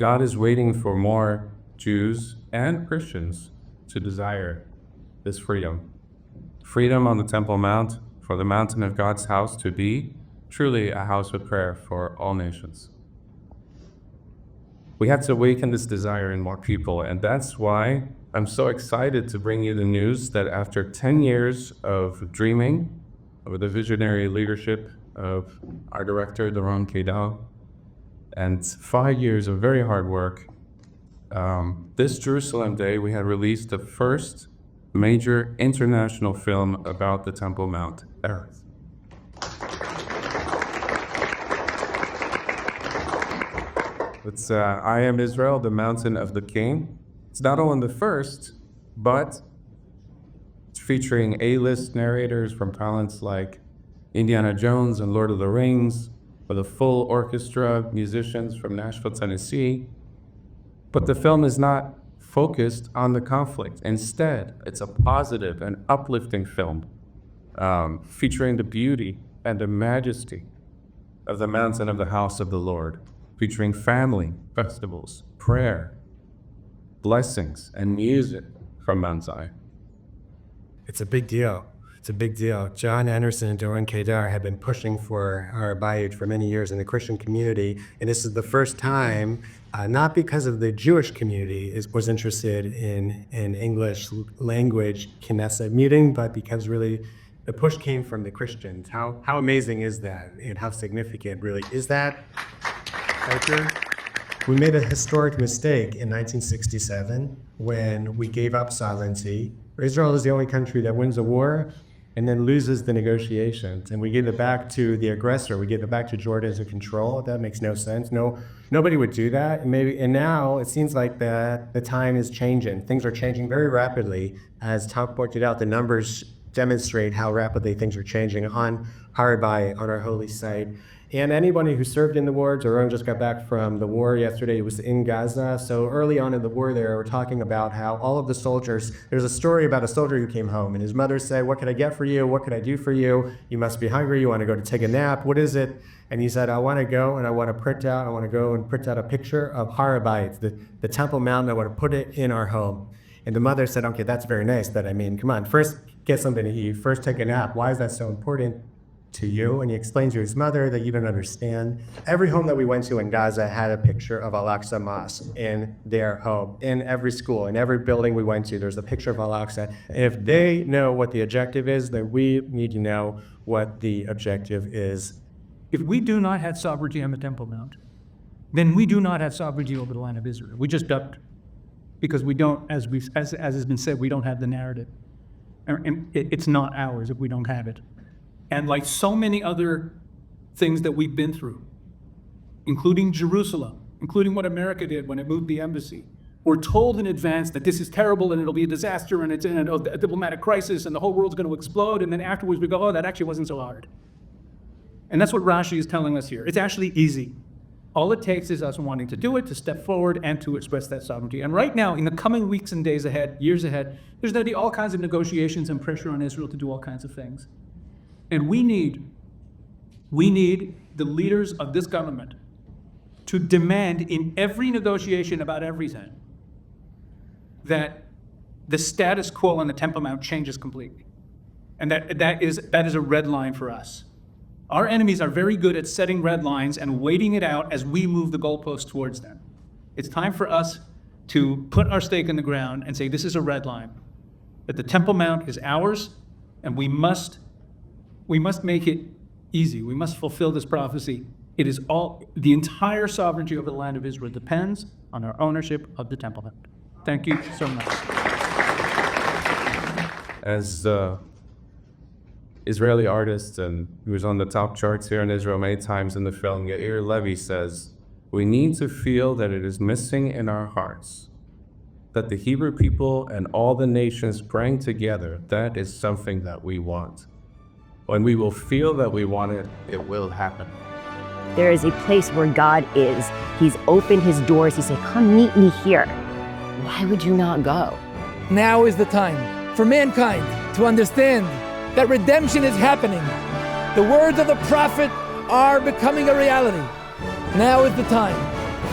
God is waiting for more Jews and Christians to desire this freedom. Freedom on the Temple Mount, for the mountain of God's house to be truly a house of prayer for all nations. We have to awaken this desire in more people, and that's why I'm so excited to bring you the news that after 10 years of dreaming, with the visionary leadership of our director, Doron Kedal, and 5 years of very hard work, this Jerusalem Day, we had released the first major international film about the Temple Mount, Earth. It's I Am Israel, the Mountain of the King. It's not only the first, but it's featuring A-list narrators from talents like Indiana Jones and Lord of the Rings, with a full orchestra, musicians from Nashville, Tennessee. But the film is not focused on the conflict. Instead, it's a positive and uplifting film featuring the beauty and the majesty of the mountain of the house of the Lord, featuring family, festivals, prayer, blessings, and music from Mount Zion. It's a big deal. It's a big deal. John Anderson and Doron Kedar have been pushing for Har-Malech for many years in the Christian community, and this is the first time, not because of the Jewish community was interested in English language Knesset meeting, but because really the push came from the Christians. How amazing is that, and how significant really is that? Arthur? We made a historic mistake in 1967 when we gave up sovereignty. Israel is the only country that wins a war and then loses the negotiations. And we gave it back to the aggressor. We gave it back to Jordan as a control. That makes no sense. Nobody would do that. And now it seems like the time is changing. Things are changing very rapidly. As Tom pointed out, the numbers demonstrate how rapidly things are changing on Har-Malech, on our holy site. And anybody who served in the war, Doron just got back from the war yesterday. He was in Gaza. So early on in the war there, we're talking about how all of the soldiers, there's a story about a soldier who came home and his mother said, "What can I get for you? What can I do for you? You must be hungry. You want to go to take a nap. What is it?" And he said, I want to go and I want to print out a picture of Har-Malech, the Temple Mount. I want to put it in our home. And the mother said, "Okay, that's very nice, but I mean, come on, first get something to eat, first take a nap. Why is that so important to you?" And he explained to his mother that you don't understand. Every home that we went to in Gaza had a picture of Al-Aqsa Mosque in their home. In every school, in every building we went to, there's a picture of Al-Aqsa. And if they know what the objective is, then we need to know what the objective is. If we do not have sovereignty on the Temple Mount, then we do not have sovereignty over the land of Israel. We just don't, because we don't, as has been said, we don't have the narrative. And it's not ours if we don't have it. And like so many other things that we've been through, including Jerusalem, including what America did when it moved the embassy, we're told in advance that this is terrible and it'll be a disaster and it's in a diplomatic crisis and the whole world's going to explode. And then afterwards we go, oh, that actually wasn't so hard. And that's what Rashi is telling us here. It's actually easy. All it takes is us wanting to do it, to step forward and to express that sovereignty. And right now, in the coming weeks and days ahead, years ahead, there's going to be all kinds of negotiations and pressure on Israel to do all kinds of things. And we need the leaders of this government to demand in every negotiation about everything that the status quo on the Temple Mount changes completely. And that is a red line for us. Our enemies are very good at setting red lines and waiting it out as we move the goalposts towards them. It's time for us to put our stake in the ground and say, this is a red line, that the Temple Mount is ours, and we must make it easy. We must fulfill this prophecy. It is the entire sovereignty over the land of Israel depends on our ownership of the Temple Mount. Thank you so much. As Israeli artist and who was on the top charts here in Israel many times in the film, Yair Levy says, we need to feel that it is missing in our hearts, that the Hebrew people and all the nations praying together, that is something that we want. When we will feel that we want it, it will happen. There is a place where God is. He's opened his doors. He said, come meet me here. Why would you not go? Now is the time for mankind to understand that redemption is happening. The words of the prophet are becoming a reality. Now is the time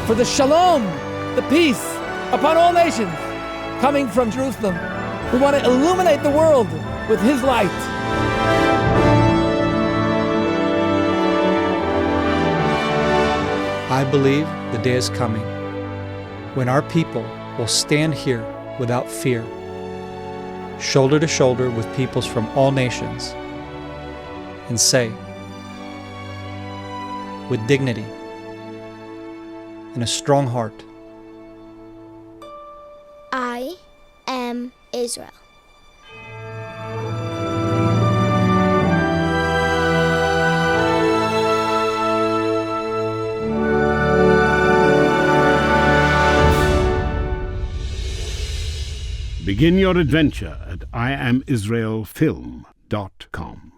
for the shalom, the peace upon all nations coming from Jerusalem. We want to illuminate the world with his light. I believe the day is coming when our people will stand here without fear, shoulder to shoulder with peoples from all nations, and say, with dignity and a strong heart, I am Israel. Begin your adventure at IamIsraelFilm.com.